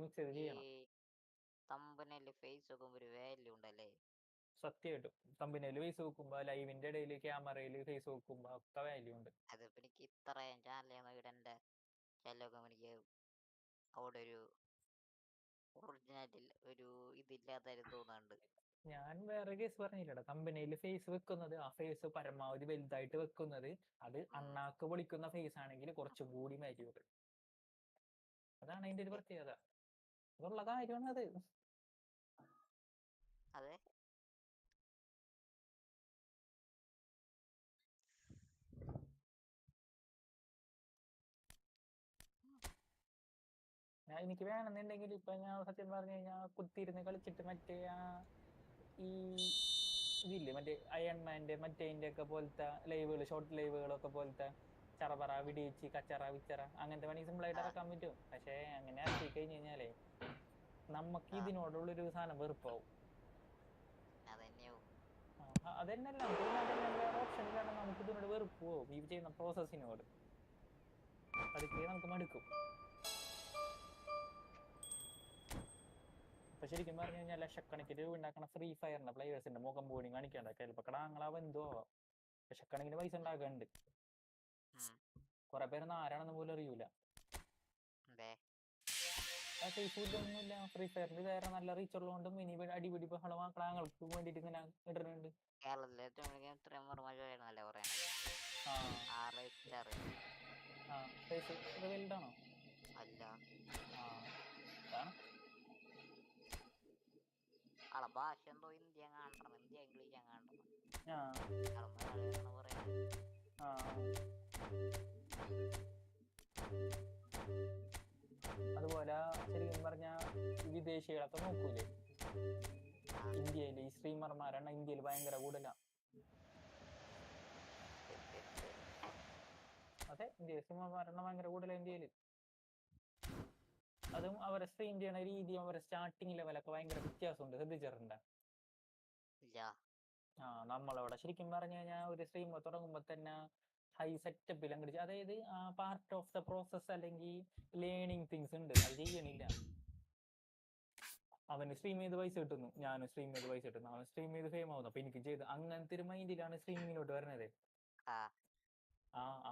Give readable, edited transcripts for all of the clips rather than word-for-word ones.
Mix ചെയ്ത് ഈ ചെയ്യണം. തമ്പനയില് ഫേസ് നോക്കുമ്പോ ഒരു വാല്യൂ ഉണ്ടല്ലേ? സത്യമായിട്ടും തമ്പനയിൽ ഫേസ് വെക്കുമ്പോ ലൈവിന്റെ ഇടയിൽ ക്യാമറയിൽ ഫേസ് വെക്കുമ്പോ ഒക്കെ വാല്യൂ ഉണ്ട്. അതിപ്പോ എനിക്ക് ഇത്രയും ചാനൽ ഇടന്റെ ചിലൊക്കെ എനിക്ക് അവിടെ ഒരു ഒറിജിനാലിറ്റി ഒരു ഇതില്ലാത്താരും തോന്നാണ്ട്. ഞാൻ വേറെ കേസ് പറഞ്ഞില്ലടാ, കമ്പനിയിൽ ഫേസ് വെക്കുന്നത് ആ ഫേസ് പരമാവധി വലുതായിട്ട് വെക്കുന്നത് അത് അണ്ണാക്ക് പൊളിക്കുന്ന ഫേസ് ആണെങ്കിൽ കുറച്ചും കൂടി വാല്യൂ ഉണ്ട്. അതാണ് അതിന്റെ ഒരു പ്രത്യേകത. അതുള്ള കാര്യമാണ് അത്. അതെ. ഞാൻ എനിക്ക് വേണമെന്നുണ്ടെങ്കിൽ ഇപ്പൊ ഞാൻ സത്യം പറഞ്ഞു കഴിഞ്ഞാൽ കുത്തിയിരുന്ന് കളിച്ചിട്ട് മറ്റേ ഈ ഇതില്ലേ മറ്റേ അയൺമാന്റെ മറ്റേതിന്റെ ഒക്കെ പോലത്തെ ലൈവുകൾ, ഷോർട്ട് ലൈവുകളൊക്കെ പോലത്തെ ചറപറ വിടിയിച്ച് കച്ചറ വിച്ചറ അങ്ങനത്തെ പണി സിമ്പിൾ ആയിട്ട് ഇറക്കാൻ പറ്റും. പക്ഷെ അങ്ങനെ ഇറക്കി കഴിഞ്ഞ് കഴിഞ്ഞാലേ നമുക്ക് ഇതിനോടുള്ളൊരു സാധനം വെറുപ്പാവും. അതെന്നല്ല വേറെ ഓപ്ഷൻ ഇല്ലാണ്ട് നമുക്ക് ഇതിനോട് വെറുപ്പ് പോവും. ഈ ചെയ്യുന്ന പ്രോസസ്സിനോട് അതൊക്കെ നമുക്ക് മടുക്കും. ഇപ്പൊ ശരിക്കും പറഞ്ഞു കഴിഞ്ഞാൽ ലക്ഷക്കണക്കിന് രൂപ ഉണ്ടാക്കുന്ന ഫ്രീ ഫയറിന്റെ പ്ലേയേഴ്സിന്റെ മുഖം പോലും കാണിക്കണ്ട. ചിലപ്പോ കടാങ്ങളാവ് എന്തോ ലക്ഷക്കണക്കിന് പൈസ ഉണ്ടാക്കുന്നുണ്ട്. കുറെ പേരൊന്നും ആരാണെന്ന് പോലും അറിയൂല. ഒന്നുമില്ല, ഫ്രീ ഫയറിൽ വേറെ നല്ല റീച്ച് ഉള്ളതുകൊണ്ടും ഇനി അടിപിടി ബഹളം ക്ലാങ്ങൾക്ക് വേണ്ടിട്ട് ഇങ്ങനെ ഇടുന്നുണ്ട്. വലുതാണോ? അല്ല, ഭാഷ എന്തോ ഇന്ത്യ കാണണം, ഇന്ത്യ ഇംഗ്ലീഷ് കാണണം. അതുപോലെ ശരിക്കും പറഞ്ഞ വിദേശികളൊക്കെ നോക്കൂലേ ഇന്ത്യയിൽ, ഈ സ്ട്രീമർമാരാണ് ഇന്ത്യയിൽ ഭയങ്കര കൂടുതലാണ്. അതെ, ഇന്ത്യയിൽ സ്ട്രീമർമാരാണ് ഭയങ്കര കൂടുതലാണ് ഇന്ത്യയിൽ. അതും അവരെ സ്ട്രീം ചെയ്യണ രീതിയും അവരെ സ്റ്റാർട്ടിങ് ലെവലൊക്കെ ഭയങ്കര വ്യത്യാസമുണ്ട്. ശ്രദ്ധിച്ചിട്ടുണ്ട്? നമ്മളവിടെ ശരിക്കും പറഞ്ഞു കഴിഞ്ഞാൽ ഒരു സ്ട്രീം തുടങ്ങുമ്പോൾ തന്നെ ഹൈ സെറ്റപ്പിൽ അങ്ങോട്ട്, അതായത് പാർട്ട് ഓഫ് ദ പ്രോസസ് അല്ലെങ്കിൽ ലേണിംഗ് തിങ്സ് ഉണ്ട്, അത് ചെയ്യണില്ല. അവന് സ്ട്രീം ചെയ്ത് പൈസ കിട്ടുന്നു, ഞാനും സ്ട്രീം ചെയ്ത് പൈസ കിട്ടുന്നു, അവൻ സ്ട്രീം ചെയ്ത് ഫെയിം ആവുന്നു, അപ്പൊ എനിക്ക് ചെയ്ത് അങ്ങനത്തെ ഒരു മൈൻഡിലാണ് സ്ട്രീമിങ്ങിലോട്ട് വരുന്നത്.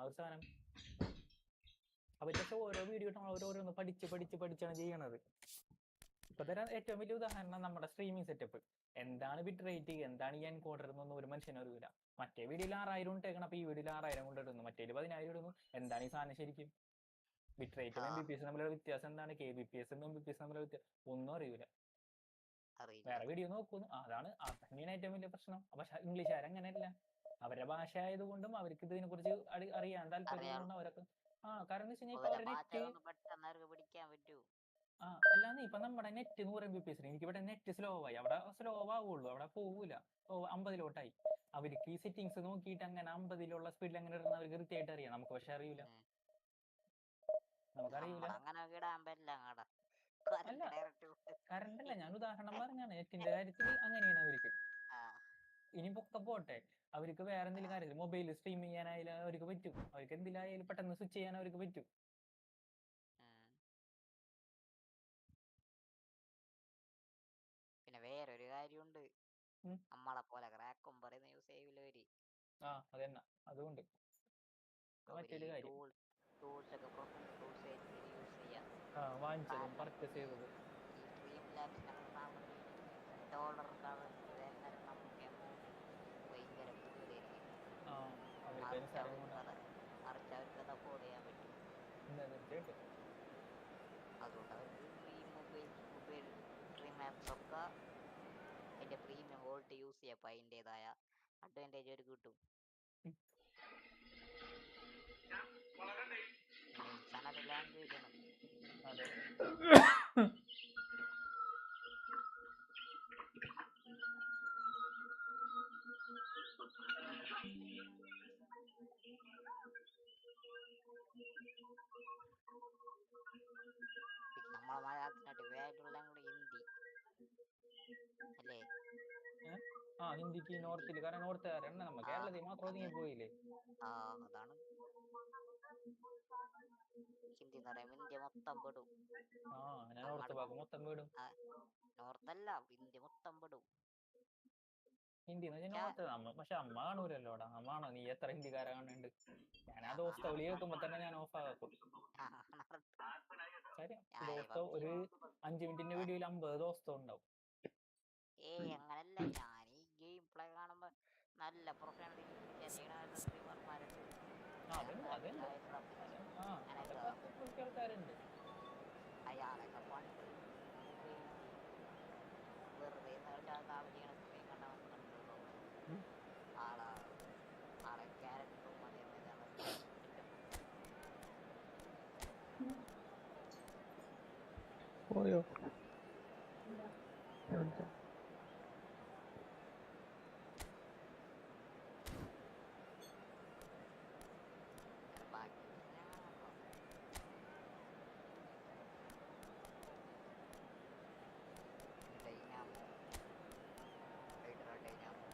ഒരു സാധനം അവർ പക്ഷെ ഓരോ വീഡിയോ ഓരോന്ന് പഠിച്ചാണ് ചെയ്യണത്. ഇപ്പൊ തരാൻ ഏറ്റവും വലിയ ഉദാഹരണം നമ്മുടെ സ്ട്രീമിംഗ് സെറ്റപ്പ്. എന്താണ് ബിറ്റ് റേറ്റ്, എന്താണ് ഈ എൻകോഡർ എന്നൊന്നും ഒരു മനുഷ്യനും അറിയില്ല. മറ്റേ വീഡിയോയിൽ 6000 ഇട്ടേക്കണം, അപ്പൊ ഈ വീഡിയോയിൽ 6000 കൊണ്ടിടുന്നു, മറ്റേ 10000 ഇടുന്നു. എന്താണ് ഈ സാധനം ശരിക്കും? ബിറ്റ് റേറ്റും MBPS തമ്മിലുള്ള വ്യത്യാസം എന്താണ്? KBPS MBPS തമ്മിലുള്ള വ്യത്യാസം ഒന്നും അറിയില്ല. വേറെ വീഡിയോ നോക്കുന്നു, അതാണ് തന്നെയാണ് ഏറ്റവും വലിയ പ്രശ്നം. പക്ഷെ ഇംഗ്ലീഷുകാർ അങ്ങനെയല്ല. അവരുടെ ഭാഷ ആയതുകൊണ്ടും അവർക്ക് ഇതിനെ കുറിച്ച് അറിയാൻ താല്പര്യമുള്ളതുകൊണ്ട് അവരൊക്കെ കാരണം എന്ന് വെച്ച് കഴിഞ്ഞാൽ അല്ലാന്ന് ഇപ്പൊ നമ്മുടെ നെറ്റ് 100 MBPS, എനിക്ക് ഇവിടെ നെറ്റ് സ്ലോ ആയി, അവിടെ സ്ലോ ആവുള്ളൂ, അവിടെ പോവൂല. 50 അവർക്ക് ഈ സെറ്റിങ്സ് നോക്കിയിട്ട് അങ്ങനെ 50 സ്പീഡിൽ അങ്ങനെ ഇടുന്ന അവർക്ക് കൃത്യമായിട്ട് അറിയാം. നമുക്ക് പക്ഷെ അറിയില്ല, നമുക്കറിയില്ല. അല്ല, കറണ്ട് അല്ല, ഞാൻ ഉദാഹരണം പറഞ്ഞാണ്. നെറ്റിന്റെ കാര്യത്തിൽ അങ്ങനെയാണ് അവർക്ക്. ഇനി പൊക്കെ പോട്ടെ, അവർക്ക് വേറെ എന്തെങ്കിലും കാര്യത്തിൽ മൊബൈൽ സ്ട്രീം ചെയ്യാനായാലും അവർക്ക് പറ്റും, അവർക്ക് എന്തിലായാലും പെട്ടെന്ന് സ്വിച്ച് ചെയ്യാൻ അവർക്ക് പറ്റും. പിന്നെ വേറൊരു കാര്യമുണ്ട്, നമ്മളെ പോലെ ക്രാക്കും പറയുന്ന യൂസ് ചെയ്യൂലവര്. അതന്നെ, അതുകൊണ്ട് മറ്റൊരു കാര്യം വാങ്ങിച്ചതും പർച്ചേസ് ചെയ്തത് അതുകൊണ്ട് അവർക്ക് മൊബൈൽ ഡ്രീം ആപ്സ് ഒക്കെ അതിന്റെ പ്രീമിയം ക്വാളിറ്റി യൂസ് ചെയ്യപ്പോ അതിൻ്റെതായ അഡ്വാൻറ്റേജ് അവർക്ക് കിട്ടും. ലാംഗ്വേജ് ആണ്. നമ്മളെ മലയാളത്തിനായിട്ട് വേറെയുള്ള ഹിന്ദി അല്ലേ? ഹിന്ദിക്ക് നോർത്തിൽ, കാരണം നോർത്തുകാരാണ്, നമ്മൾ കേരളത്തിൽ മാത്രം ഒതുങ്ങി പോയില്ലേ. അതാണ് ഹിന്ദി എന്ന് പറയുമ്പോൾ ഇന്ത്യ മൊത്തം പെടും. ആ ഞാൻ ഓർത്ത് അങ്ങോട്ട് ഭാഗം മൊത്തം വീടും. നോർത്തല്ല, ഇന്ത്യ മൊത്തം പെടും. ഹിന്ദി എന്ന് വെച്ചാൽ നോർത്ത് പക്ഷെ അമ്മ കാണൂലല്ലോടാ. അമ്മ ആണോ നീ എത്ര ഹിന്ദിക്കാരെ കാണുന്നുണ്ട്? ഞാൻ ആ ദോസ്ത വിളി കേൾക്കുമ്പോ തന്നെ ഞാൻ ഓഫ് ആക്കും. ശരി ദോസ്ത ഒരു 5 മിനിറ്റിന്റെ വീഡിയോയിൽ 50 ദോസ്തം ഉണ്ടാവും. അങ്ങനല്ല, ഞാൻ ഈ ഗെയിം പ്ലേ കാണുമ്പോ നല്ല പ്രൊഫഷണൽ ചെയ്യണ സ്ട്രീമർമാരുണ്ട്. ആൾക്കാരുണ്ട്. അയാളൊക്കെ പണ്ട് മൊബൈലില് വെറുതെ കാവലി ചെയ്യണ സ്ക്രീൻ കണ്ട കണ്ടിട്ടുണ്ടോ? ആളെ ക്യാരക്ടറും അതേമാതിരി ആളെ സെറ്റപ്പും. പോയോ? ബാക്കി ഞാൻ കാണാട്ടോ. ഡൈനാമോ ഡൈനാമോ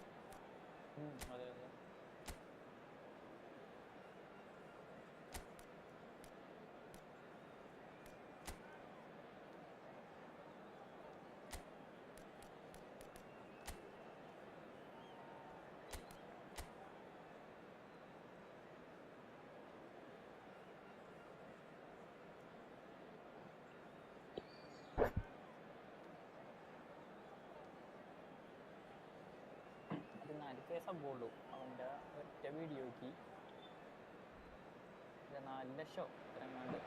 അതെ അതെ. അത് 4 കേസാ പോളൂ അവന്റെ ഒറ്റ വീഡിയോക്ക് 4 ലക്ഷം ഇറങ്ങാണ്ട്.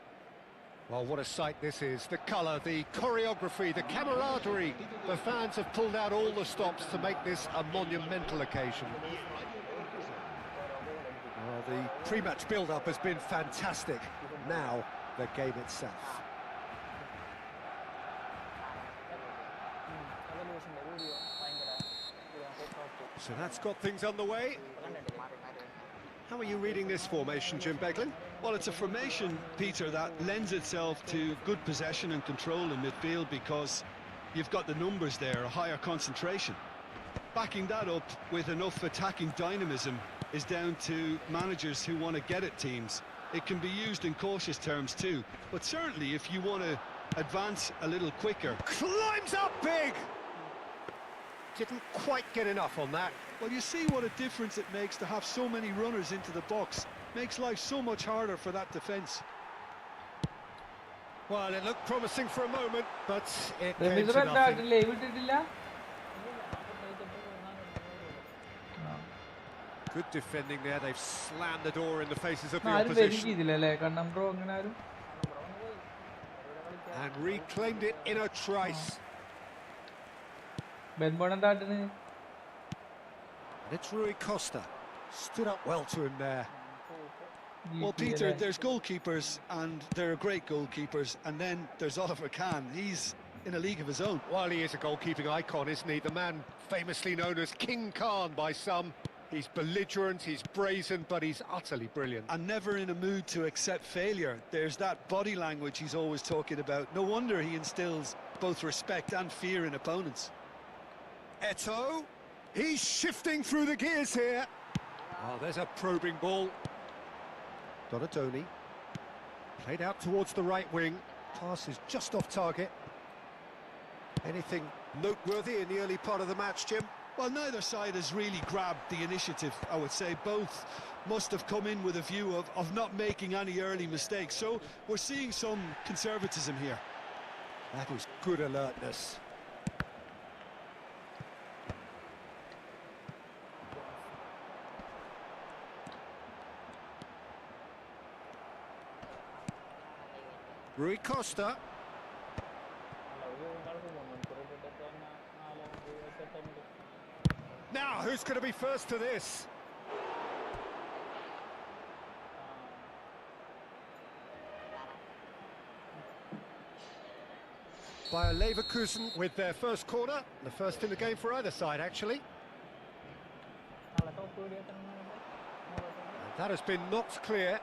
Well, what a sight this is. The colour, the choreography, the camaraderie. The fans have pulled out all the stops to make this a monumental occasion. Well, the pre-match build-up has been fantastic. Now, the game itself. So that's got things underway. How are you reading this formation, Jim Beglin? Well, it's a formation, Peter, that lends itself to good possession and control in midfield because you've got the numbers there, a higher concentration. Backing that up with enough attacking dynamism is down to managers who want to get at teams. It can be used in cautious terms too, but certainly if you want to advance a little quicker. Climbs up big! Didn't quite get enough on that. Well, you see what a difference it makes to have so many runners into the box. Makes life so much harder for that defence. Well, it looked promising for a moment, but it came Remis to red nothing. ആയിട്ടില്ലേ? വിട്ടിട്ടില്ല. Good defending there. They've slammed the door in the faces of the ആരും very opposition ചെയ്തില്ലല്ലേ കണ്ണം bro അങ്ങനെ ആരും. and reclaimed it in a trice. ബെൻബോൺ എന്താ ആട്ടിന്? It's Rui Costa. Stood up well to him there. Well, Peter, there's goalkeepers, and there are great goalkeepers, and then there's Oliver Kahn. He's in a league of his own. Well, he is a goalkeeping icon, isn't he? The man famously known as King Khan by some. He's belligerent, he's brazen, but he's utterly brilliant. And never in a mood to accept failure. There's that body language he's always talking about. No wonder he instills both respect and fear in opponents. Eto, he's shifting through the gears here. Oh, there's a probing ball. Donatoni played out towards the right wing. Pass is just off target. Anything noteworthy in the early part of the match, Jim? Well, neither side has really grabbed the initiative, I would say. Both must have come in with a view of not making any early mistakes. So we're seeing some conservatism here. That is good alertness. Rui Costa. Now, who's going to be first to this? Bayer Leverkusen with their first corner, the first in the game for either side, actually. And that has been knocked clear.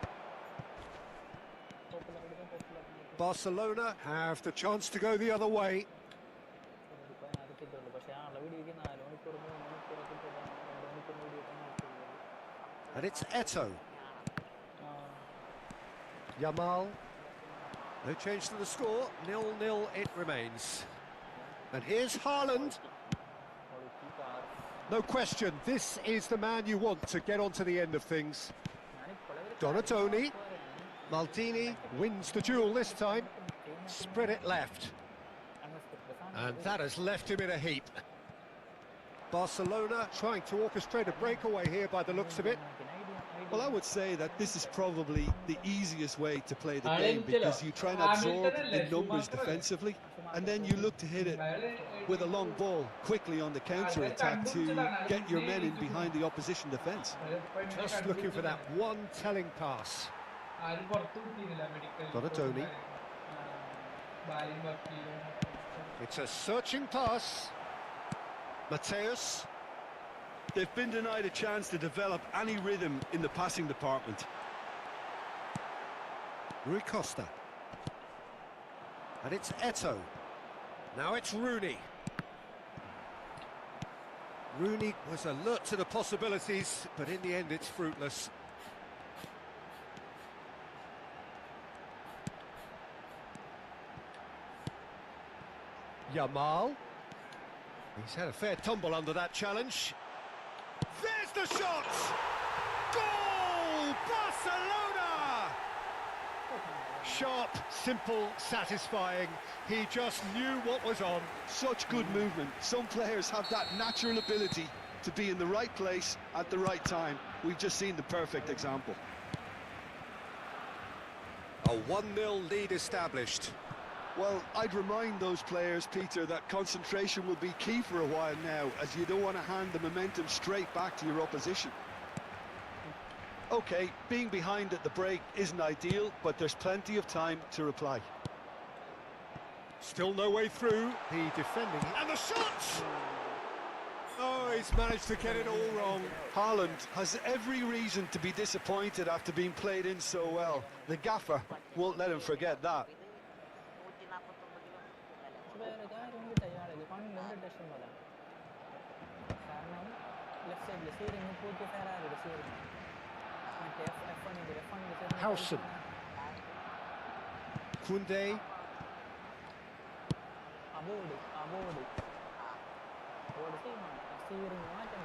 Barcelona have the chance to go the other way. And it's Eto. Yamal. No change to the score. 0-0 it remains. And here's Haaland. No question, this is the man you want to get onto the end of things. Donatoni. Maldini wins the duel this time. Spread it left. And that has left him in a heap. Barcelona trying to orchestrate a breakaway here by the looks of it. Well, I would say that this is probably the easiest way to play the game, because you try and absorb the numbers defensively, and then you look to hit it with a long ball quickly on the counter-attack to get your men in behind the opposition defence. Just looking for that one telling pass. Donatoni. It's a searching pass. Mateus. They've been denied a chance to develop any rhythm in the passing department. Rui Costa. And it's Eto'o. Now it's Rooney. Rooney was alert to the possibilities, but in the end it's fruitless. Yamal. He's had a fair tumble under that challenge. There's the shot! Goal! Barcelona! Sharp, simple, satisfying. He just knew what was on. Such good movement. Some players have that natural ability to be in the right place at the right time. We've just seen the perfect example. A 1-0 lead established. Well, I'd remind those players, Peter, that concentration will be key for a while now, as you don't want to hand the momentum straight back to your opposition. OK, being behind at the break isn't ideal, but there's plenty of time to reply. Still no way through. The defending. And the shot! Oh, he's managed to get it all wrong. Haaland has every reason to be disappointed after being played in so well. The gaffer won't let him forget that. Howson. Koundé.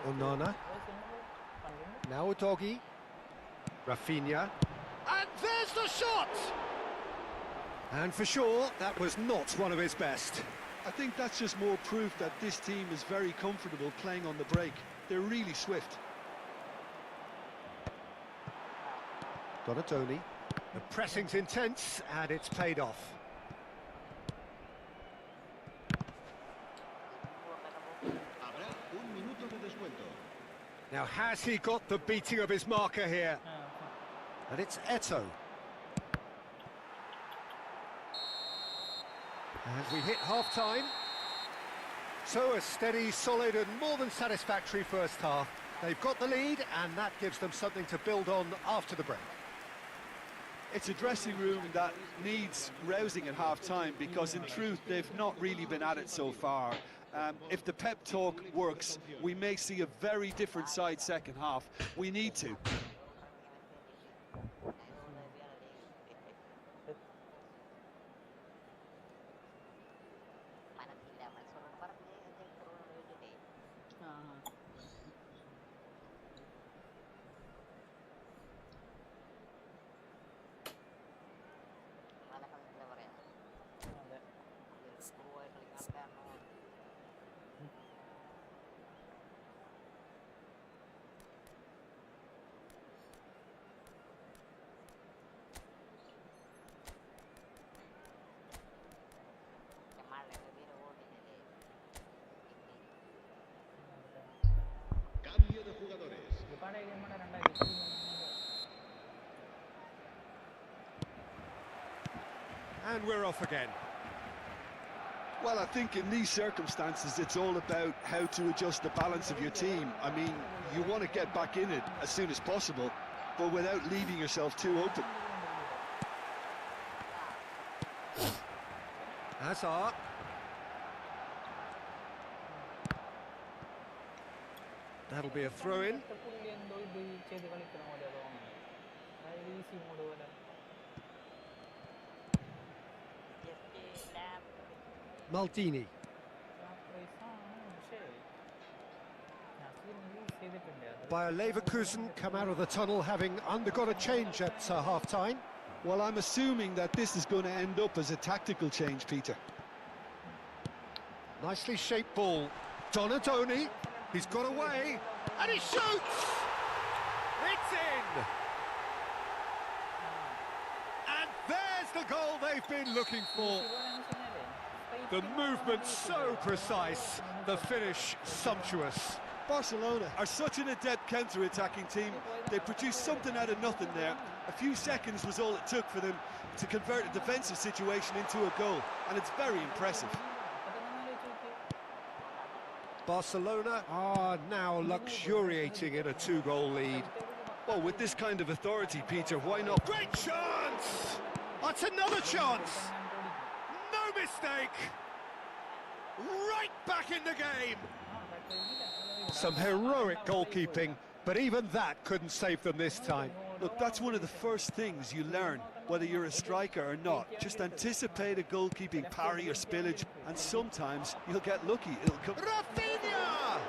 Onana. Now Udogie. Rafinha. And there's the shot! And for sure, that was not one of his best. I think that's just more proof that this team is very comfortable playing on the break. They're really swift. Donatoni. The pressing's intense, and it's paid off. Now, has he got the beating of his marker here? And it's Eto'o. And we hit half-time. So a steady, solid and more than satisfactory first half. They've got the lead, and that gives them something to build on after the break. It's a dressing room that needs rousing at half-time, because in truth they've not really been at it so far. If the pep talk works, we may see a very different side second half. We need to. And we're off again. Well, I think in these circumstances, it's all about how to adjust the balance of your team. I mean, you want to get back in it as soon as possible, but without leaving yourself too open. Hazard. That'll be a throw-in. Maldini. Bayer Leverkusen come out of the tunnel having undergone a change at half-time. Well, I'm assuming that this is going to end up as a tactical change, Peter. Nicely shaped ball. Donadoni, he's got away, and he shoots! It's in! And there's the goal they've been looking for. The movement so precise, the finish sumptuous. Barcelona are such an adept counter-attacking team. They produced something out of nothing there. A few seconds was all it took for them to convert a defensive situation into a goal, and it's very impressive. Barcelona are now luxuriating in a 2-goal lead. Well, with this kind of authority, Peter, why not? Great chance! That's another chance! No mistake! Right back in the game! Some heroic goalkeeping, but even that couldn't save them this time. Look, that's one of the first things you learn, whether you're a striker or not. Just anticipate a goalkeeping parry or spillage, and sometimes you'll get lucky. It'll come. Rafinha!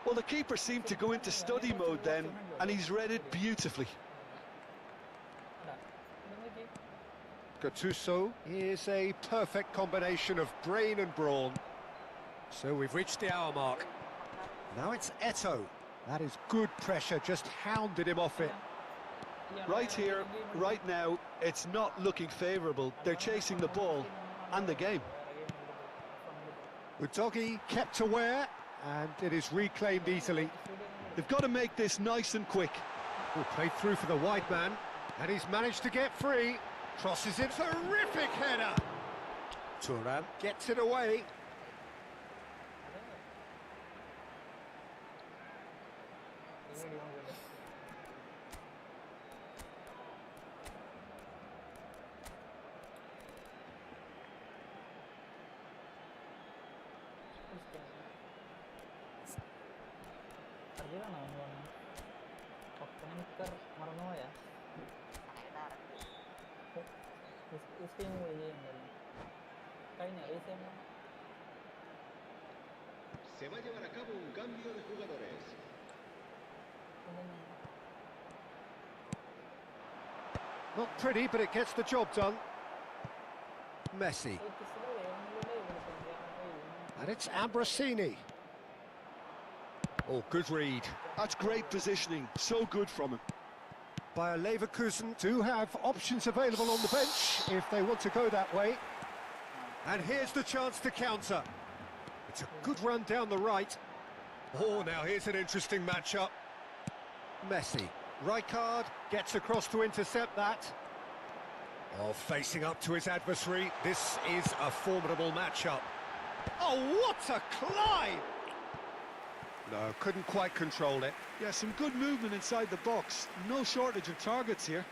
Well, the keeper seemed to go into study mode then, and he's read it beautifully. Gattuso is a perfect combination of brain and brawn. So we've reached the hour mark. Now it's Eto'o. That is good pressure, just hounded him off it. Right here, right now, it's not looking favourable. They're chasing the ball and the game. Udogi kept aware, and it is reclaimed easily. They've got to make this nice and quick. Well, played through for the wide man, and he's managed to get free. Crosses it, terrific header. Thuram gets it away. Se va a llevar a cabo un cambio de jugadores. Not pretty, but it gets the job done. Messi. And it's Ambrosini. Oh, good read. That's great positioning, so good from him. Bayer Leverkusen do have options available on the bench if they want to go that way. And here's the chance to counter. It's a good run down the right. Oh, now here's an interesting matchup. Messi. Rijkaard gets across to intercept that. Oh, facing up to his adversary. This is a formidable matchup. Oh, what a climb! No, couldn't quite control it. Yeah, some good movement inside the box. No shortage of targets here.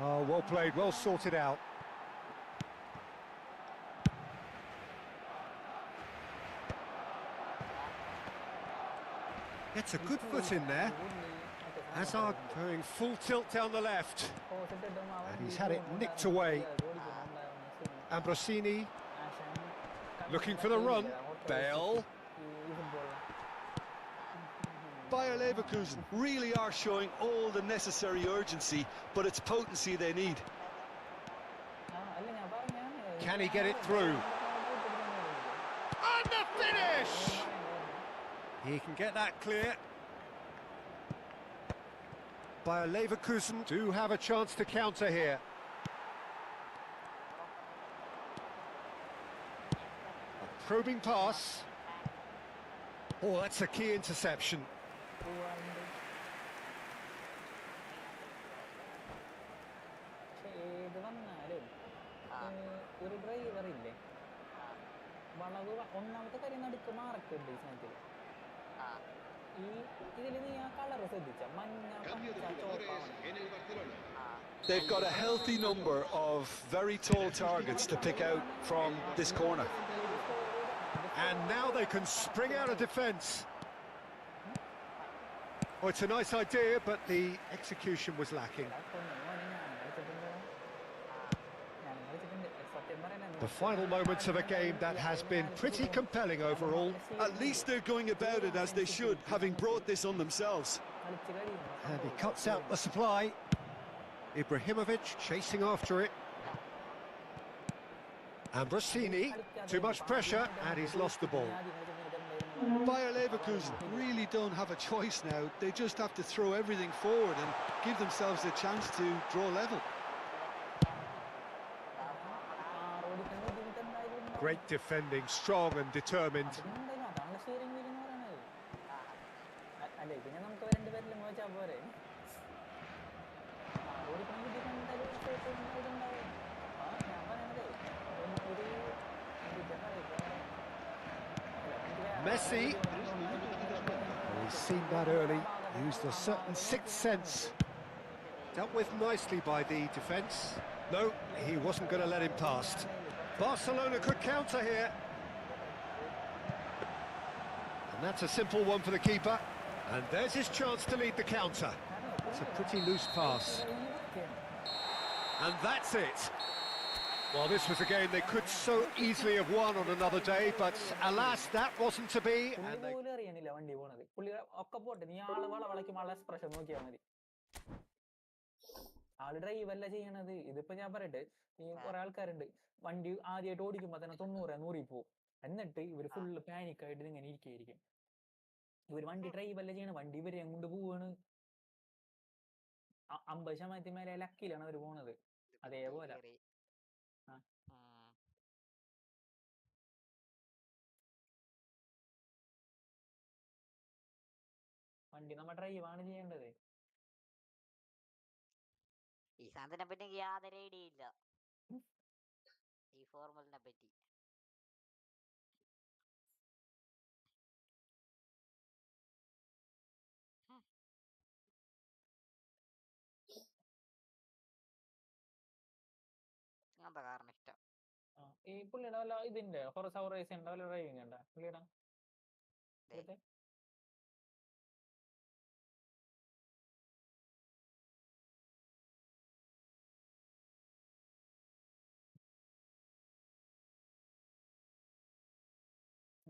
Oh, well played, well sorted out. Gets a good foot in there. Hazard going full tilt down the left. And he's had it nicked away. Ambrosini looking for the run. Bale. Bayer Leverkusen really are showing all the necessary urgency, but it's potency they need. Can he get it through? And the finish! He can get that clear. Bayer Leverkusen do have a chance to counter here. A probing pass. Oh, that's a key interception. Cambio de jugadores en el Barcelona. They've got a healthy number of very tall targets to pick out from this corner. And now they can spring out of defence. Oh, it's a nice idea, but the execution was lacking. The final moments of a game that has been pretty compelling overall. At least they're going about it as they should, having brought this on themselves. And he cuts out the supply. Ibrahimovic chasing after it. And Rossini, too much pressure, and he's lost the ball. Bayer Leverkusen really don't have a choice now. They just have to throw everything forward and give themselves a chance to draw level. Great defending, strong and determined. Messi, well, he's seen that early, used a certain sixth sense. Dealt with nicely by the defence. No, he wasn't going to let him past. Barcelona could counter here. And that's a simple one for the keeper. And there's his chance to lead the counter. It's a pretty loose pass. And that's it. Well, this was a game they could so easily have won on another day, but alas, that wasn't to be. And they... ആള് drive അല്ല ചെയ്യണത്. ഇതിപ്പോ ഞാൻ പറയട്ടെ, ഈ കുറെ ആൾക്കാരുണ്ട് വണ്ടി ആദ്യമായിട്ട് ഓടിക്കുമ്പോ തന്നെ 90-100 പോവും. എന്നിട്ട് ഇവര് ഫുള്ള് പാനിക് ആയിട്ട് ഇങ്ങനെ ഇരിക്കും. ഇവര് വണ്ടി ഡ്രൈവ് അല്ല ചെയ്യണ, വണ്ടി ഇവര് എങ്ങോട്ട് പോവാണ്. 50% മേലെ ലക്കിലാണ് അവര് പോണത്. അതേപോലെ വണ്ടി നമ്മ ഡ്രൈവാണ് ചെയ്യേണ്ടത്. ഈ സാധനത്തിനെ പറ്റി എനിക്ക് യാതൊരു ഐഡിയ ഇല്ല, ഈ ഫോർമുലിനെ പറ്റി. അങ്ങനത്തെ കാരണം ഇഷ്ടം. ഈ പുള്ളിയുടെ വല്ല ഇതിന്റെ ഹൊറസ റേസ് ഉണ്ടോ, വല്ല ഡ്രൈവിംഗ് ഉണ്ടോ പുള്ളിയുടെ?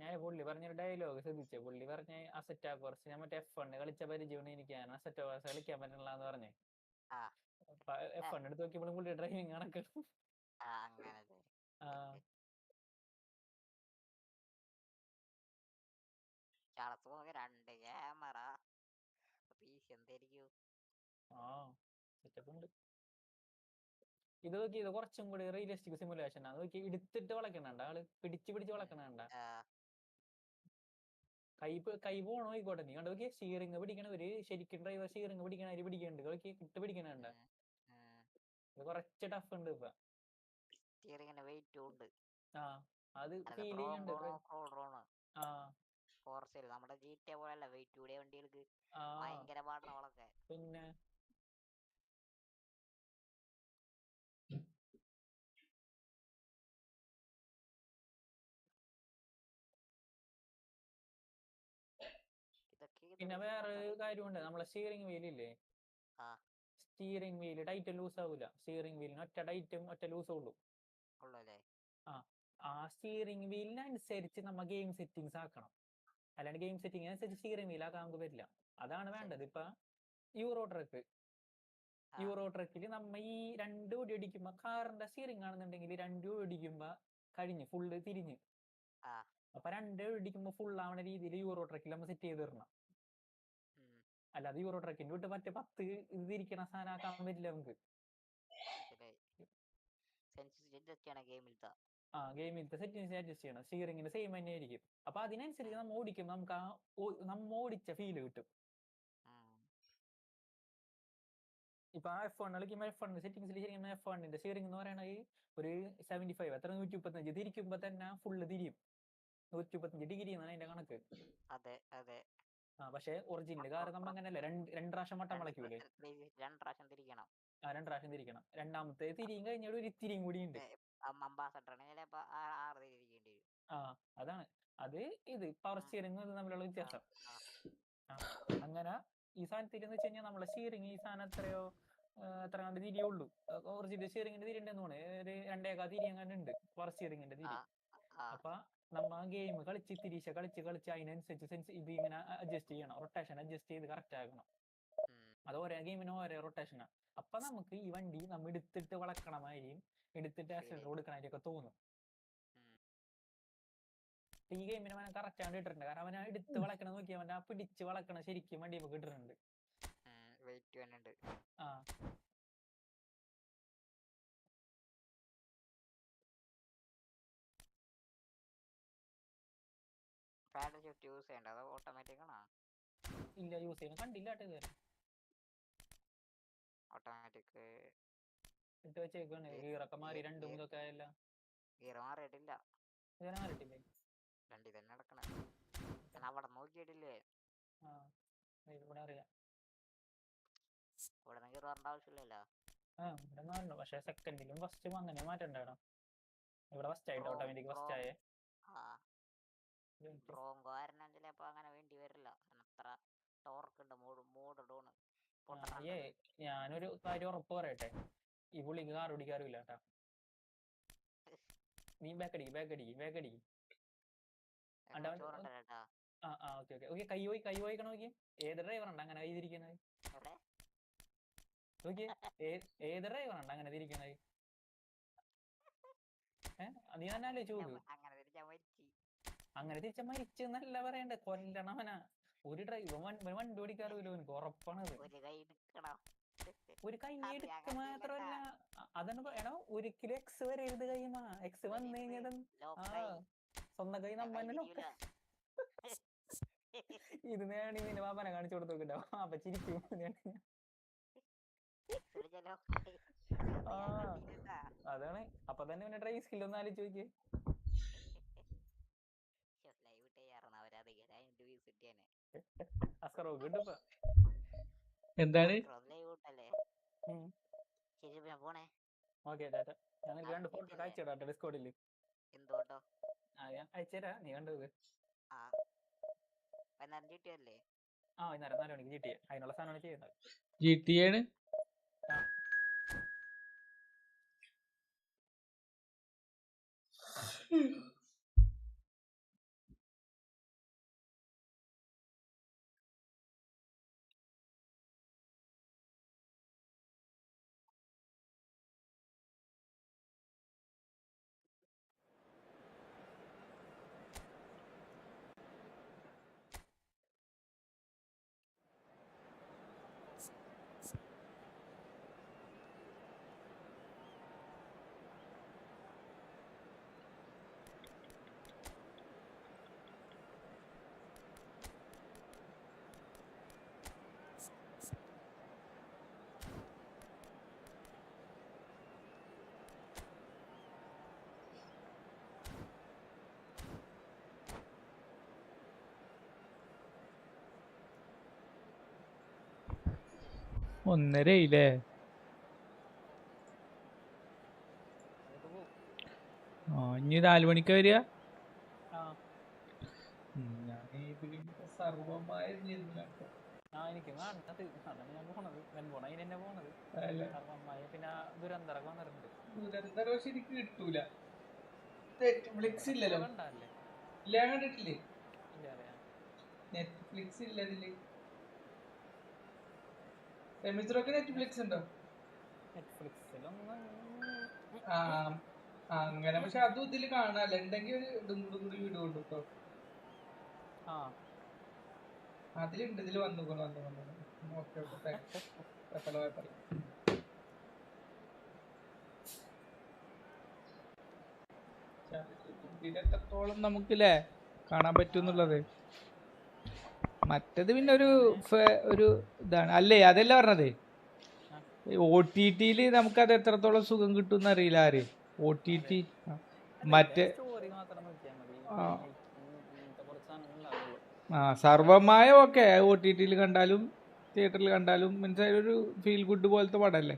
ഞാൻ പുള്ളി പറഞ്ഞൊരു ഡയലോഗ് ശ്രദ്ധിച്ചേ. പുള്ളി പറഞ്ഞ അസെറ്റാ കോഴ്സ് ഞാൻ മറ്റേ F1 കളിച്ച പരിചയമാണ് എനിക്ക്, ഞാൻ അസെറ്റാ കോഴ്സ് കളിക്കാൻ പറ്റില്ല എന്ന് പറഞ്ഞേ. F1 എടുത്ത് നോക്കിയപ്പോഴും പുള്ളി ഡ്രൈവിംഗ് കണക്ക്. രണ്ട് ക്യാമറ എന്തായിരിക്കും സെറ്റപ്പ് ഉണ്ട്. ഇത് നോക്കി, ഇത് കുറച്ചും കൂടി റിയലിസ്റ്റിക് സിമുലേഷൻ ആണ്. നോക്കി എടുത്തിട്ട് വളക്കണണ്ട, ആള് പിടിച്ച് വളക്കണണ്ട. കൈ പോണോ ആയിക്കോട്ടെ, നീ കണ്ടു നോക്കി സ്റ്റിയറിംഗ് പിടിക്കണ ഒരു ശരിക്കും ഡ്രൈവർ സ്റ്റിയറിംഗ് പിടിക്കണ അരി പിടിക്കണ്ട്, നോക്കി ഇട്ട് പിടിക്കണണ്ട. ഇത് കുറച്ച് ടഫ് ഉണ്ട് ഇപ്പൊ. അത് ഫീൽ ചെയ്യുന്നുണ്ട്. നമ്മുടെ GTA പോലല്ല വെയിറ്റ് കൂടിയ വണ്ടികൾക്ക് ഭയങ്കര പാടാണ് വളക്കാൻ. പിന്നെ പിന്നെ വേറെ കാര്യമുണ്ട്, നമ്മളെ സ്റ്റിയറിംഗ് വീലില്ലേ, സ്റ്റിയറിംഗ് വീല് ടൈറ്റ് ലൂസ് ആവൂല. സ്റ്റിയറിംഗ് വീലിന് ഒറ്റ ടൈറ്റും ഒറ്റ ലൂസും ഉള്ളൂ. ആ സ്റ്റിയറിംഗ് വീലിനനുസരിച്ച് നമ്മ ഗെയിം സെറ്റിങ്സ് ആക്കണം. അല്ലാണ്ട് ഗെയിം സെറ്റിംഗ് അനുസരിച്ച് സ്റ്റിയറിംഗ് വീൽ ആക്കാൻ നമുക്ക് പറ്റില്ല. അതാണ് വേണ്ടത്. ഇപ്പൊ യൂറോ ട്രക്കിൽ നമ്മ ഈ 2 ഓടി അടിക്കുമ്പോ, കാറിന്റെ സ്റ്റിയറിംഗ് ആണെന്നുണ്ടെങ്കിൽ 2 ഓടിക്കുമ്പോ കഴിഞ്ഞ് ഫുള്ള് തിരിഞ്ഞ്. അപ്പൊ 2 ഓടിക്കുമ്പോ ഫുൾ ആവണ രീതിയിൽ യൂറോ ട്രക്കിൽ നമ്മൾ സെറ്റ് ചെയ്ത് തരണം. അല്ലാതെ യൂറോ ട്രക്കിന്റെ വിട്ട് മറ്റേ 10 ഇത് തിരിക്കണ സാധനം ആക്കാൻ പറ്റില്ല നമുക്ക്. ഗെയിമിലത്തെ സെറ്റിംഗ്സ് അഡ്ജസ്റ്റ് ചെയ്യണം. സ്റ്റിയറിംഗിന്റെ സെയിം തന്നെ ആയിരിക്കും. അപ്പൊ അതിനനുസരിച്ച് നമ്മ ഓടിക്കുമ്പോ നമുക്ക് നമ്മ ഓടിച്ച ഫീല് കിട്ടും. ഇപ്പൊ F1 കളിക്കുമ്പോ F1 സെറ്റിംഗ്സിൽ ശരിക്കും F1ന്റെ സ്റ്റിയറിംഗ് എന്ന് പറയണത് ഒരു 75 എത്ര 135 തിരിക്കുമ്പോ തന്നെ ഫുള്ള് തിരിയും. 135 ഡിഗ്രി എന്നാണ് അതിന്റെ കണക്ക്. പക്ഷെ ഒറിജിനൽ കാർ നമ്മ അങ്ങനെയല്ല, 2 പ്രാവശ്യം വട്ടം വളയ്ക്കൂലേ. 2 പ്രാവശ്യം തിരിക്കണം. 2 പ്രാവശ്യം തിരിക്കണം. രണ്ടാമത്തെ തിരിയും കഴിഞ്ഞാൽ ഒരു ഇത്തിരിയും കൂടി ഉണ്ട്. അതാണ്. അത് ഇത് പവർ സ്റ്റിയറിംഗ് തമ്മിലുള്ള വ്യത്യാസം. അങ്ങനെ ഈ സാധനത്തിൽ എന്ന് വെച്ച് കഴിഞ്ഞാൽ നമ്മളെ സ്റ്റിയറിംഗ് ഈ സാധനം എത്ര കണ്ട് തിരിയുള്ളൂ. ഒറിജിനൽ സ്റ്റിയറിംഗിന്റെ തിരി ഉണ്ടെന്ന് തോന്നുന്നു, ഒരു 2.5 തിരി അങ്ങനെ ഉണ്ട് പവർ സ്റ്റിയറിംഗിന്റെ തിരി. അപ്പൊ നമ്മ ഗെയിം കളിച്ച് തിരിച്ച കളിച്ച് അതിനനുസരിച്ച് ഇത് ഇങ്ങനെ അഡ്ജസ്റ്റ് ചെയ്യണം, റൊട്ടേഷൻ അഡ്ജസ്റ്റ് ചെയ്ത് കറക്റ്റ് ആക്കണം. അത് ഓരോ ഗെയിമിനും ഓരോ റൊട്ടേഷനാണ്. അപ്പൊ നമുക്ക് ഈ വണ്ടി നമ്മ എടുത്തിട്ട് വളക്കണമായിരിക്കും, എടുത്തിട്ട് ആക്സിഡന്റ് കൊടുക്കണമായിരിക്കും തോന്നും. ഈ ഗെയിമിന് അവനെ കറക്റ്റ് ആണ് ഇട്ടിട്ടുണ്ട്, കാരണം അവനെ എടുത്ത് വളക്കണം നോക്കി അവനെ പിടിച്ച് വളക്കണം ശരിക്കും വണ്ടി നമുക്ക് ഇട്ടിട്ടുണ്ട്. ആ ഇല്ല യൂസ് ചെയ്യുന്ന കണ്ടില്ല ഇതുവരെ. ഇട്ട് വെച്ചേക്കാണ് ഗീറൊക്കെ മാറി 2-3 ആയല്ല. ഗീറ് മാറിയിട്ടില്ല, ഇതുവരെ മാറിയിട്ടില്ലേ? രണ്ടി തന്നെ നടക്കണേ. അവിടെ നോക്കിയിട്ടില്ലേ? ഇവിടെ അറിയാം. ഇവിടെ ഗീർ മാറേണ്ട ആവശ്യമില്ലല്ലോ. ഇവിടെ മാറണം, പക്ഷെ സെക്കൻഡിലും ഫസ്റ്റും അങ്ങനെ മാറ്റണ്ടാണ്. ഇവിടെ ഫസ്റ്റ് ആയിട്ട് ഓട്ടോമാറ്റിക് ഫസ്റ്റ് ആയേ. ബ്രോങ്കോ ആയിരുന്നെങ്കിൽ ചിലപ്പോ അങ്ങനെ വേണ്ടി വരില്ല, അത്ര ടോർക്ക് ഉണ്ട്. Mood done. ഞാനൊരു കാര്യം ഉറപ്പ് പറയട്ടെ, ഈ പുള്ളിക്ക് കാർ ഓടിക്കാറില്ല കേട്ടാ. നീ ബാക്കടിക്ക്. ഓക്കെ കൈ പോയിക്കണ നോക്കി. ഏത് ഡ്രൈവറുണ്ട് അങ്ങനെ തിരിക്കണത്? നോക്കി ഏത് ഡ്രൈവറുണ്ട് അങ്ങനെ തിരിക്കണത്? നീ തന്നെ ആലോചിച്ച് നോക്ക്. അങ്ങനെ തിരിച്ച മരിച്ചു എന്നല്ല പറയണ്ടേ, കൊല്ലണവനാ. ഒരു ഡ്രൈവർ വണ്ടി ഓടിക്കാറില്ല, എനിക്ക് ഉറപ്പാണത്. ഒരു കൈ എടുക്ക് മാത്രല്ല, അതാണ് എടാ ഒരിക്കലും എക്സ് വരരുത് കൈമാ. എക്സ് വന്നു കഴിഞ്ഞാൽ സ്വന്തം കൈ നമ്മല്ലോ. ഇത് നേണി നിന്റെ പാപ്പനെ കാണിച്ചു കൊടുത്തു നോക്കട്ടോ, അപ്പൊ ചിരിക്കും. അതാണ്. അപ്പൊ തന്നെ പിന്നെ ഡ്രൈവ് സ്കിൽ ഒന്ന് ആലോചിച്ച് നോക്കിയേ. എന്താണ് ഓക്കെ ചേട്ടാ, ഞാൻ 2 ഫോട്ടോ അയച്ചിടാട്ടെ ഡിസ്കോഡില്. ഞാൻ അയച്ചുതരാ, നീ കണ്ടു. വൈകുന്നേരം 4 മണിക്ക് GTA അതിനുള്ള സാധനമാണ് ചെയ്യുന്നത്. GTA ആണ്. ഒന്നരയില്ലേ? ഇനി 4 മണിക്കാ വരിക. ശരിക്കും കിട്ടൂല. നെറ്റ്ഫ്ലിക്സ് ഇല്ലല്ലോ. ഇല്ല, കണ്ടിട്ടില്ലേ? നെറ്റ്ഫ്ലിക്സ് ഇല്ല ഇതില്. രമിത്രക്ക് നെറ്റ്ഫ്ലിക്സ് ഉണ്ടോ? അങ്ങനെ. പക്ഷെ അതും ഇതില് കാണാല്ലോ. ഉണ്ടെങ്കിൽ ഒരു ഇതും കൂടി വിടുള്ളൂ കേട്ടോ. അതിലുണ്ട്, ഇതില് വന്നു. ഓക്കെ ഇതിലെത്രത്തോളം നമുക്കില്ലേ കാണാൻ പറ്റുന്നുള്ളത്. മറ്റത് പിന്നെ ഒരു ഇതാണ് അല്ലേ, അതല്ല പറഞ്ഞത്. OTT-ല് നമുക്കത് എത്രത്തോളം സുഖം കിട്ടും അറിയില്ല ആര്. OTT മറ്റേ സർവമായ ഓക്കെ OTT-ല് കണ്ടാലും തിയേറ്ററിൽ കണ്ടാലും മനസ്സിലായി, ഒരു ഫീൽ ഗുഡ് പോലത്തെ പടല്ലേ.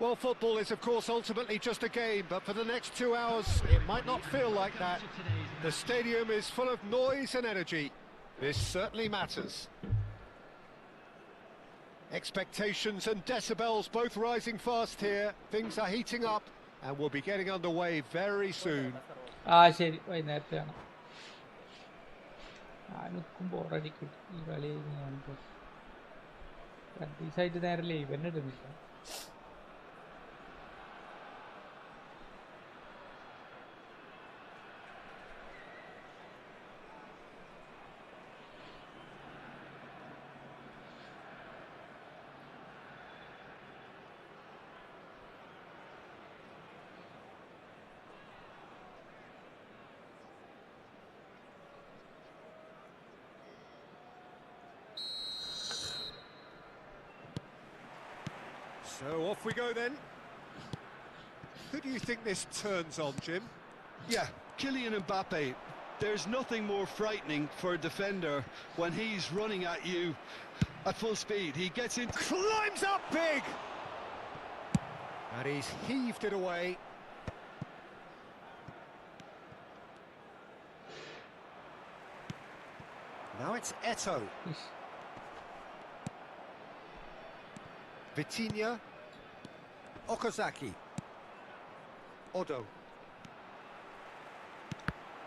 Well, football is, of course, ultimately just a game, but for the next 2 hours, it might not feel like that. The stadium is full of noise and energy. This certainly matters. Expectations and decibels both rising fast here. Things are heating up, and we'll be getting underway very soon. ആ ശരി വൈകുന്നേരത്തെ കാണാം. ഞാനൊക്കും ബോറടിക്കും ഈ കളി കാണുമ്പോൾ. 2 ദിവസമായിട്ട് നേരെ live തന്നെ ഇടുന്നില്ല. So off we go then. Who do you think this turns on, Jim? Yeah, Kylian Mbappe. There's nothing more frightening for a defender when he's running at you at full speed. He gets in, Climbs up big! And he's heaved it away. Now it's Eto. ഇഷ്. Vitinha. Okazaki. Odo.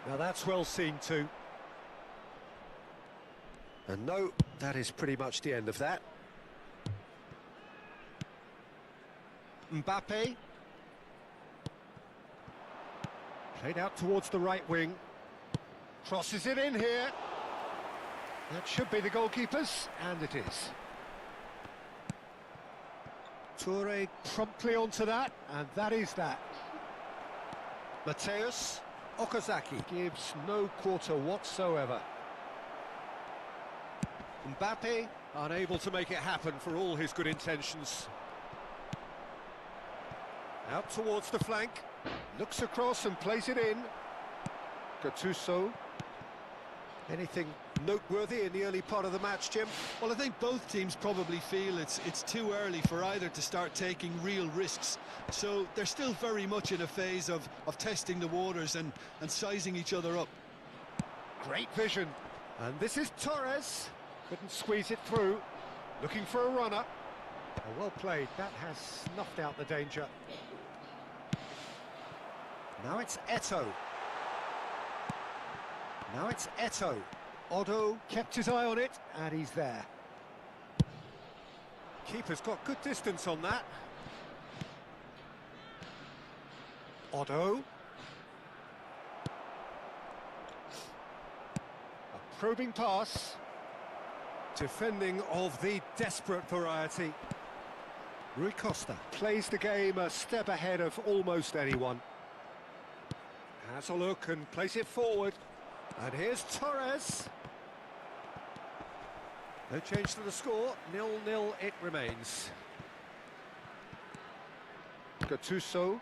Now that's well seen too. And no, that is pretty much the end of that. Mbappe. Played out towards the right wing. Crosses it in here. That should be the goalkeepers, and it is. Toure promptly onto that, and that is that. Mateus Okazaki gives no quarter whatsoever. Mbappe unable to make it happen for all his good intentions. Out towards the flank, looks across and plays it in. Gattuso. Anything noteworthy in the early part of the match, Jim? well, I think both teams probably feel it's too early for either to start taking real risks. So they're still very much in a phase of testing the waters and sizing each other up. Great vision. And this is Torres. Couldn't squeeze it through. Looking for a runner. Oh, well played. That has snuffed out the danger. Now it's Eto. Now it's Eto. Odo kept his eye on it, and he's there. Keeper's got good distance on that. Odo. A probing pass. Defending of the desperate variety. Rui Costa plays the game a step ahead of almost anyone. Has a look and plays it forward. And here's Torres. No change to the score, 0-0 it remains. Gattuso.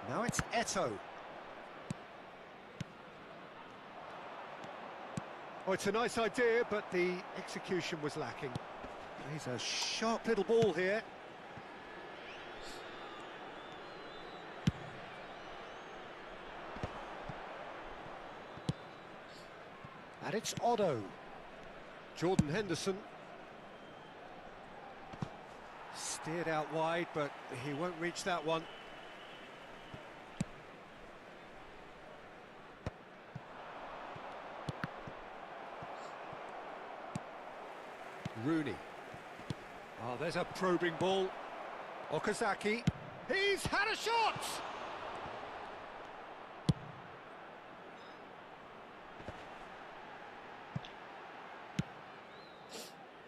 Now it's Eto. Oh, it's a nice idea, but the execution was lacking. He's a sharp little ball here. And it's Odo. Jordan Henderson. Steered out wide, but he won't reach that one. Rooney. Oh, there's a probing ball. Okazaki. He's had a shot!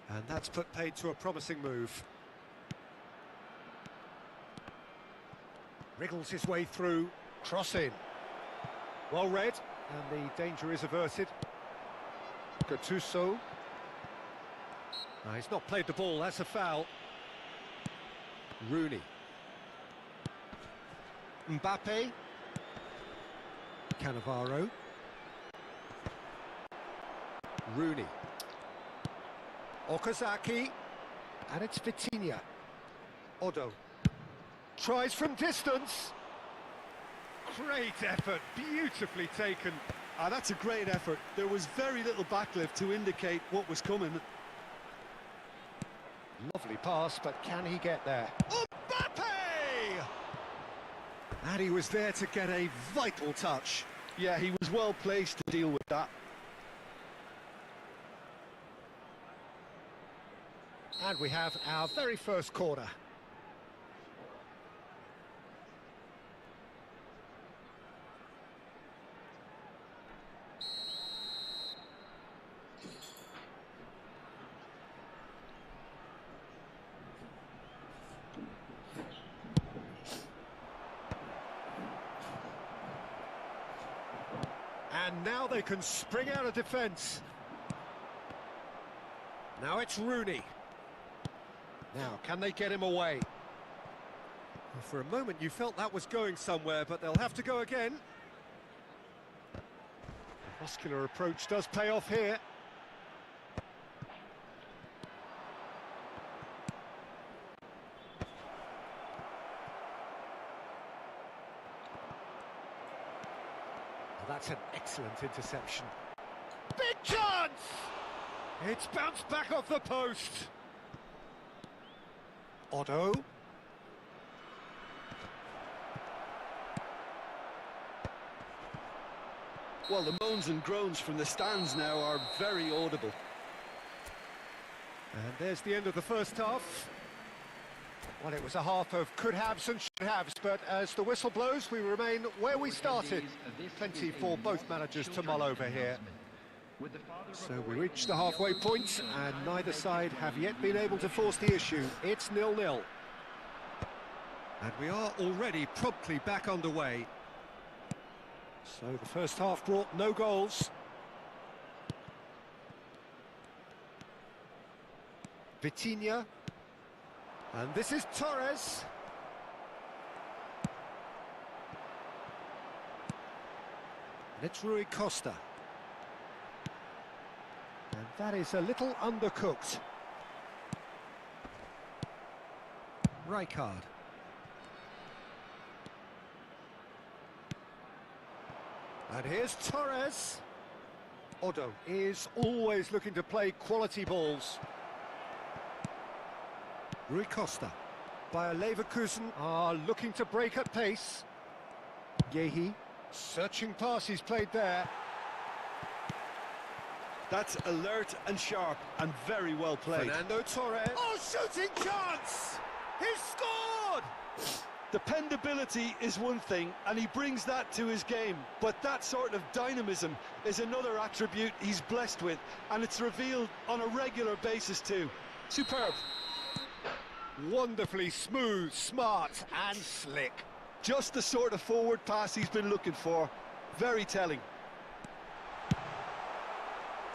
And that's put paid to a promising move. Wriggles his way through, cross in. Well read, and the danger is averted. Gattuso. He's not played the ball, that's a foul. Rooney. Mbappe. Cannavaro. Rooney. Okazaki. And it's Vitinha. Odo. Tries from distance. Great effort, beautifully taken. That's a great effort. There was very little backlift to indicate what was coming. Lovely pass, but can he get there? Mbappe! And he was there to get a vital touch. Yeah, he was well placed to deal with that. And we have our very first corner. And now they can spring out of defence. Now it's Rooney. Now, can they get him away? Well, for a moment you felt that was going somewhere, but they'll have to go again. The muscular approach does pay off here. That's an excellent interception. Big chance! It's bounced back off the post. Otto. Well, the moans and groans from the stands now are very audible. And there's the end of the first half. Well, it was a half of could-haves and should-haves, but as the whistle blows, we remain where we started. Plenty for both managers to mull over here. So we reach the halfway point, and neither side have yet been able to force the issue. It's 0-0. And we are already promptly back underway. So the first half brought no goals. Vitinha. And this is Torres. And it's Rui Costa. And that is a little undercooked. Rijkaard. And here's Torres. Odo is always looking to play quality balls. Rui Costa. Bayer Leverkusen are looking to break at pace. Yehi. Searching pass he's played there. That's alert and sharp and very well played. Fernando Torres. Oh, shooting chance! He's scored! Dependability is one thing, and he brings that to his game. But that sort of dynamism is another attribute he's blessed with, and it's revealed on a regular basis too. Superb. Wonderfully smooth, smart and slick. Just the sort of forward pass he's been looking for. Very telling.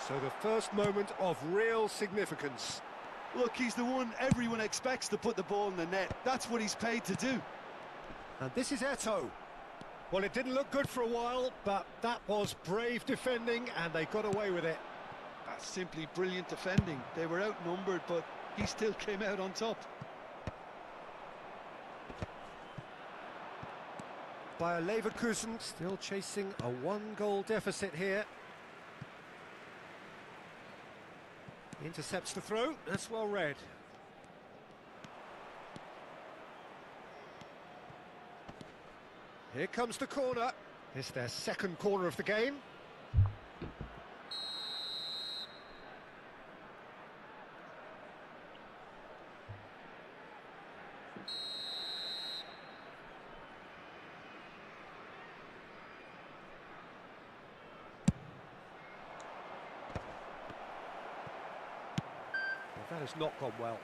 So the first moment of real significance. Look, he's the one everyone expects to put the ball in the net. That's what he's paid to do. And this is Eto'o. Well, it didn't look good for a while, but that was brave defending and they got away with it. That's simply brilliant defending. They were outnumbered, but he still came out on top. Bayer Leverkusen still chasing a one-goal deficit here. Intercepts the throw, that's well read. Here comes the corner. It's their second corner of the game. That has not gone well.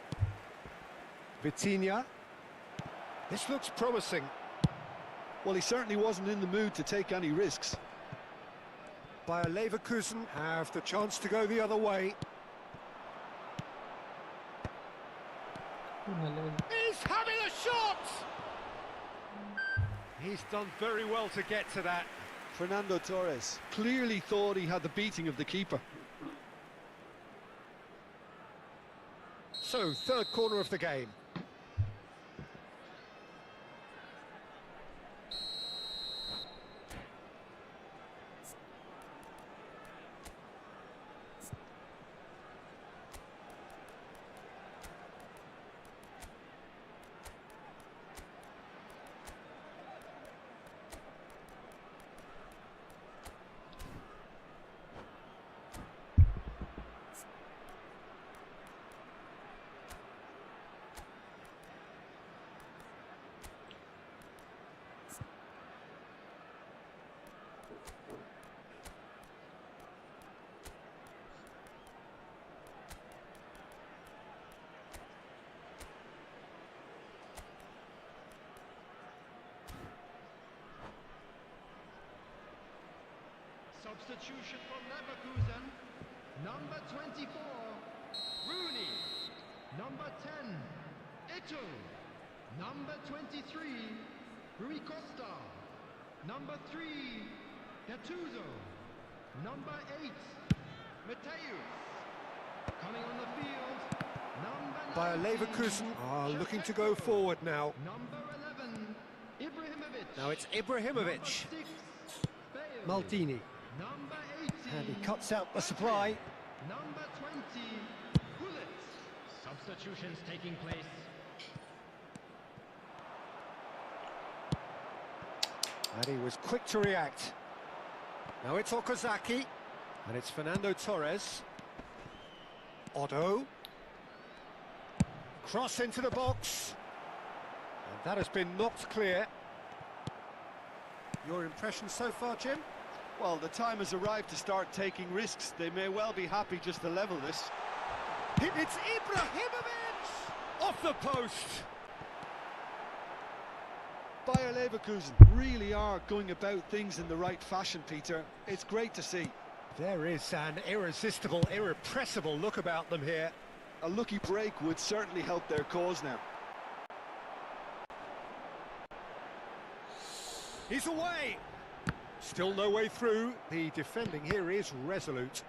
Vitinha. This looks promising. Well, he certainly wasn't in the mood to take any risks. Bayer Leverkusen have the chance to go the other way. He's having a shot! He's done very well to get to that. Fernando Torres clearly thought he had the beating of the keeper. So, third corner of the game. Substitution from Leverkusen. Number 24, Rooney. Number 10, Ito. Number 23, Rui Costa. Number 3, Gattuso. Number 8, Mateus. Coming on the field, number 19, Bayer Leverkusen are looking to go forward now. Number 11, Ibrahimovic. Now it's Ibrahimovic. 6, Bale. Maldini. Number And 18, he cuts out the supply. number 20, Gullit. Substitutions taking place. And he was quick to react. Now it's Okazaki. And it's Fernando Torres. Otto. Cross into the box. And that has been knocked clear. Your impression so far, Jim? Well, the time has arrived to start taking risks. They may well be happy just to level this. It's Ibrahimovic! Off the post! Bayer Leverkusen really are going about things in the right fashion, Peter. It's great to see. There is an irresistible, irrepressible look about them here. A lucky break would certainly help their cause now. He's away! Still no way through. The defending here is resolute.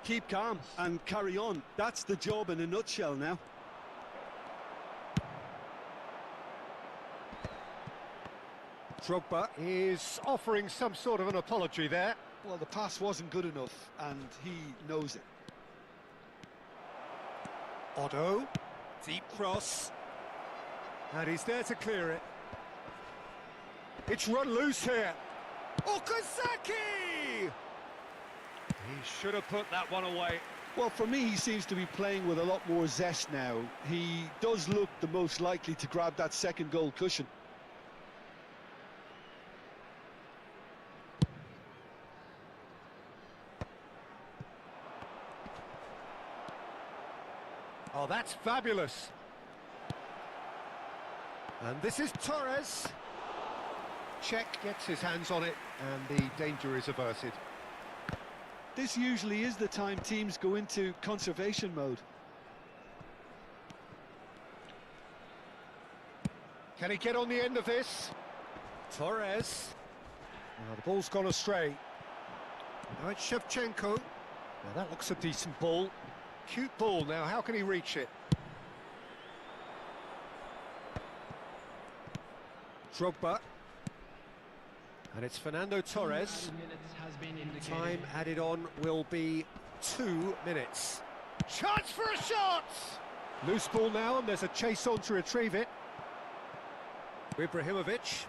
Keep calm and carry on. That's the job in a nutshell now. Drogba is offering some sort of an apology there. Well, the pass wasn't good enough, and he knows it. Otto, deep cross. And he's there to clear it. It's run loose here. Okazaki! He should have put that one away. Well, for me, he seems to be playing with a lot more zest now. He does look the most likely to grab that second goal cushion. Oh, that's fabulous. And this is Torres. Czech gets his hands on it, and the danger is averted. This usually is the time teams go into conservation mode. Can he get on the end of this? Torres. Now the ball's gone astray. Now it's Shevchenko. Now that looks a decent ball. Cute ball. Now how can he reach it? Drogba. And it's Fernando Torres. Minutes has been indicated. Time added on will be 2 minutes. Chance for a shot! Loose ball now, and there's a chase on to retrieve it. Ibrahimovic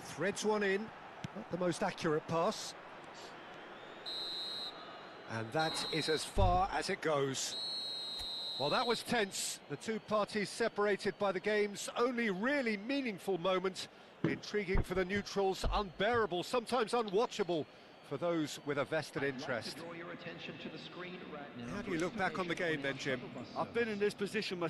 threads one in. Not the most accurate pass. And that is as far as it goes. Well, that was tense. The two parties separated by the game's only really meaningful moment. Intriguing for the neutrals, unbearable, sometimes unwatchable for those with a vested interest. How do you look back on the game then, Jim? I've been in this position myself.